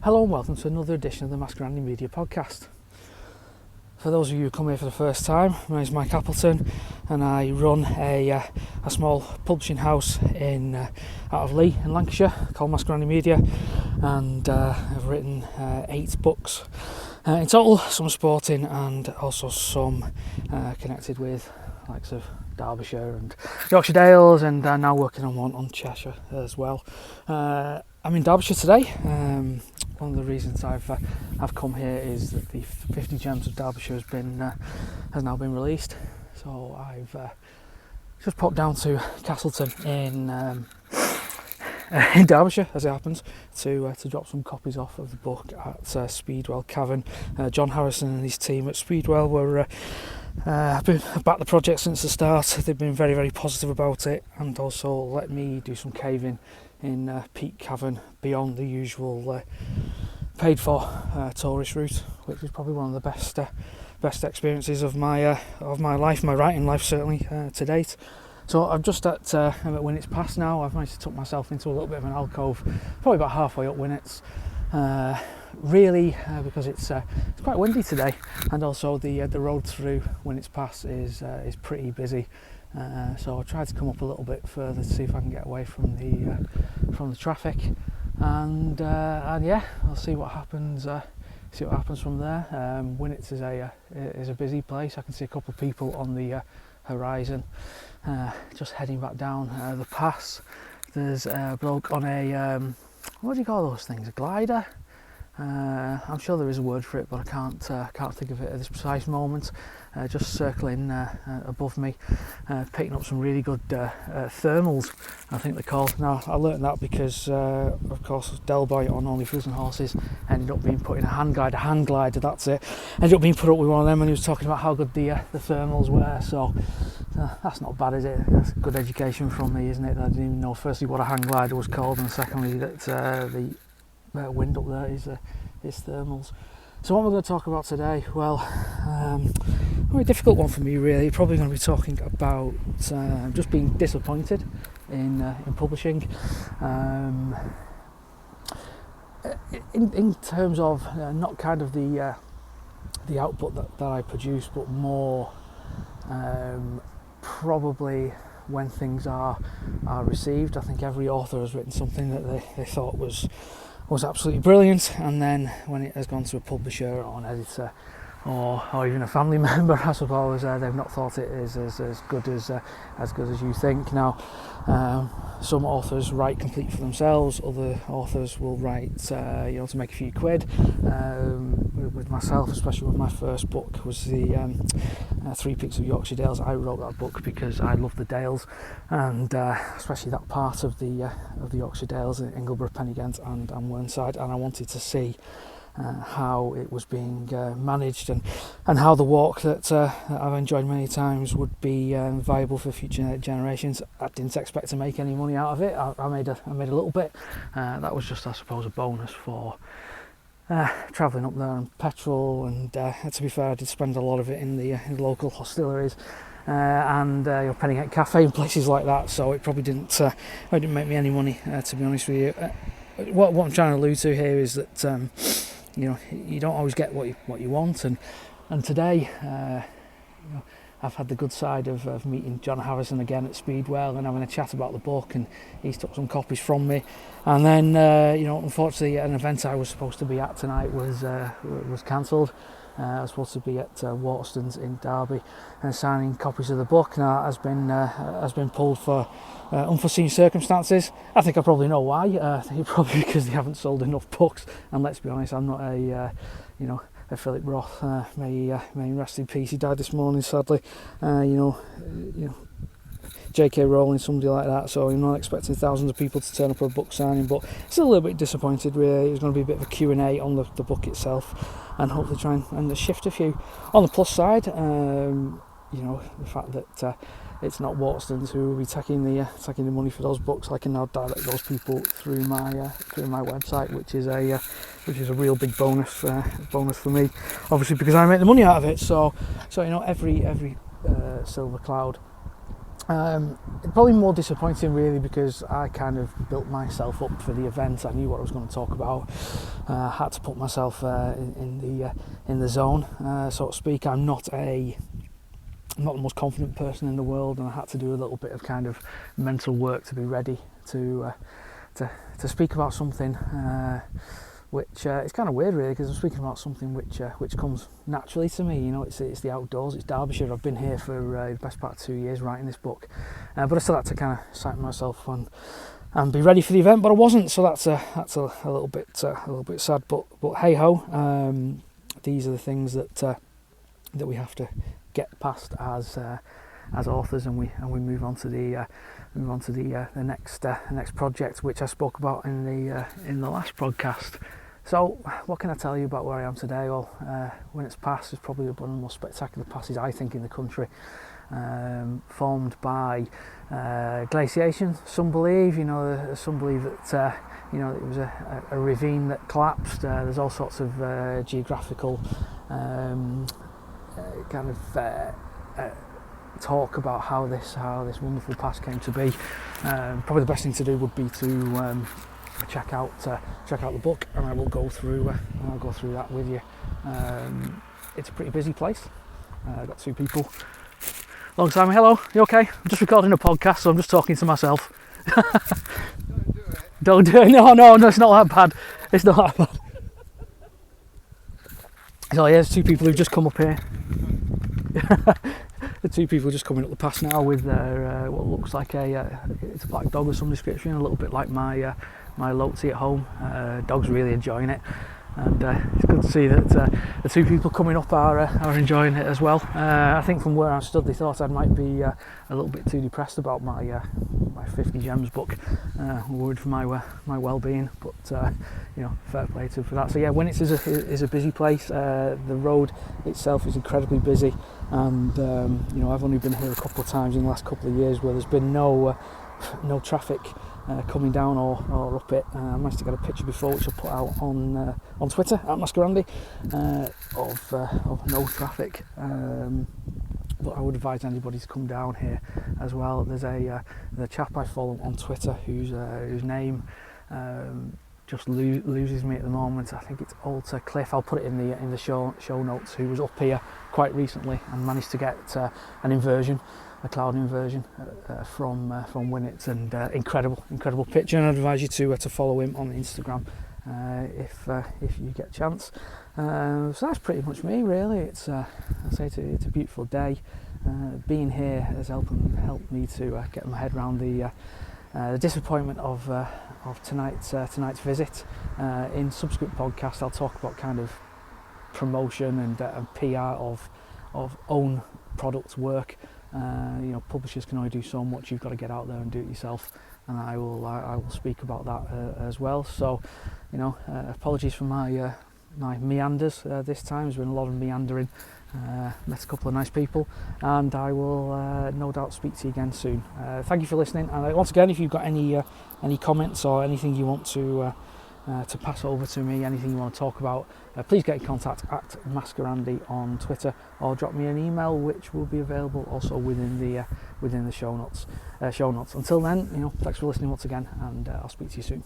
Hello and welcome to another edition of the Mascarandy Media Podcast. For those of you who come here for the first time, my name is Mike Appleton and I run a small publishing house out of Leigh in Lancashire called Mascarandy Media, and I've written 8 books in total, some sporting and also some connected with the likes of Derbyshire and Yorkshire Dales, and now working on one on Cheshire as well. I'm in Derbyshire today. One of the reasons I've come here is that the 50 Gems of Derbyshire has now been released. So I've just popped down to Castleton in Derbyshire, as it happens, to drop some copies off of the book at Speedwell Cavern. John Harrison and his team at Speedwell have been backed the project since the start. They've been very, very positive about it, and also let me do some caving in Peak Cavern beyond the usual paid for tourist route, which is probably one of the best experiences of my life, my writing life certainly, to date. So I'm just I'm at Winnats Pass now. I've managed to tuck myself into a little bit of an alcove, probably about halfway up Winnats, really because it's quite windy today, and also the road through Winnats Pass is pretty busy. So I tried to come up a little bit further to see if I can get away from the traffic, and yeah, I'll see what happens. See what happens from there. Winnats is a busy place. I can see a couple of people on the horizon. Just heading back down the pass. There's a bloke on a what do you call those things? A glider. I'm sure there is a word for it, but I can't think of it at this precise moment. Just circling above me, picking up some really good thermals, I think they're called. Now, I learnt that because, of course, Del Boy on Only Fools and Horses ended up being put in a hand glider, that's it. Ended up being put up with one of them, and he was talking about how good the thermals were. So that's not bad, is it? That's good education from me, isn't it? I didn't even know, firstly, what a hang glider was called, and secondly, that the wind up there is thermals. So what we're going to talk about today, well, a very difficult one for me really. Probably going to be talking about just being disappointed in publishing, in terms of not kind of the output that I produce, but more probably when things are received. I think every author has written something that they thought was absolutely brilliant, and then when it has gone to a publisher or an editor or even a family member, I suppose, they've not thought it is as good as you think. Now, some authors write complete for themselves, other authors will write to make a few quid. With myself, especially with my first book, was the 3 Peaks of Yorkshire Dales. I wrote that book because I love the Dales, and especially that part of the Yorkshire Dales in Ingleborough, Pennygent and Whernside, and I wanted to see how it was being managed, and how the walk that I've enjoyed many times would be viable for future generations. I didn't expect to make any money out of it. I made a little bit. That was just, I suppose, a bonus for travelling up there and petrol, and to be fair, I did spend a lot of it in the local hostilleries and Pennygent Cafe and places like that, so it probably didn't make me any money, to be honest with you. What I'm trying to allude to here is that you don't always get what you want, and today I've had the good side of meeting John Harrison again at Speedwell and having a chat about the book, and he's took some copies from me, and then unfortunately an event I was supposed to be at tonight was cancelled. I was supposed to be at Waterstones in Derby and signing copies of the book. Now has been pulled for unforeseen circumstances. I think I probably know why. I think probably because they haven't sold enough books. And let's be honest, I'm not a Philip Roth. May rest in peace. He died this morning, sadly. J.K. Rowling, somebody like that. So I'm not expecting thousands of people to turn up for a book signing, but still a little bit disappointed. Really, it was going to be a bit of a Q&A on the book itself, and hopefully try and shift a few. On the plus side, the fact that it's not Waterstones who will be taking the money for those books. I can now direct those people through my website, which is a real big bonus for me, obviously, because I make the money out of it. So every silver cloud Probably more disappointing really, because I kind of built myself up for the event. I knew what I was going to talk about. Had to put myself in the zone, so to speak. I'm not the most confident person in the world, and I had to do a little bit of kind of mental work to be ready to speak about something which it's kind of weird really, because I'm speaking about something which comes naturally to me. You know, it's the outdoors, it's Derbyshire. I've been here for the best part of 2 years writing this book, but I still had to kind of psych myself and be ready for the event, but I wasn't. So that's a little bit sad. But hey ho, these are the things that we have to get past as authors, and we move on to the next project, which I spoke about in the last podcast. So what can I tell you about where I am today? Well, Winnats Pass is probably one of the most spectacular passes I think in the country, formed by glaciation. Some believe, some believe that it was a ravine that collapsed. There's all sorts of geographical talk about how this wonderful pass came to be. Probably the best thing to do would be to check out the book, and I will go through that with you. It's a pretty busy place. I've got 2 people alongside me. Hello, you okay? I'm just recording a podcast, so I'm just talking to myself. Don't do it. No, it's not that bad. It's not that bad. So yeah, there's 2 people who've just come up here. The 2 people just coming up the pass now with their what looks like it's a black dog of some description, a little bit like my Lotzi at home. Dog's really enjoying it, and it's good to see that the 2 people coming up are enjoying it as well. I think from where I stood, they thought I might be a little bit too depressed about my 50 Gems book, worried for my well-being, but fair play to them for that. So yeah, Winnats is a busy place. The road itself is incredibly busy, and I've only been here a couple of times in the last couple of years where there's been no traffic coming down or up it. I managed to get a picture before, which I'll put out on Twitter at Mascarandy, of no traffic. But I would advise anybody to come down here as well. There's a chap I follow on Twitter whose name just loses me at the moment. I think it's Alter Cliff. I'll put it in the show notes. Who was up here quite recently and managed to get a cloud inversion from Winnats, and incredible picture. And I'd advise you to follow him on Instagram if you get a chance. So that's pretty much me really. It's a beautiful day. Being here has helped me to get my head around the disappointment of tonight's visit. In subsequent podcasts, I'll talk about kind of promotion and PR of own product work. Publishers can only do so much. You've got to get out there and do it yourself, and I will speak about that as well. So, apologies for my meanders this time. There's been a lot of meandering. Met a couple of nice people, and I will no doubt speak to you again soon. Thank you for listening, and once again, if you've got any comments or anything you want to pass over to me, anything you want to talk about, please get in contact at Mascarandy on Twitter, or drop me an email, which will be available also within the show notes. Until then, thanks for listening once again, and I'll speak to you soon.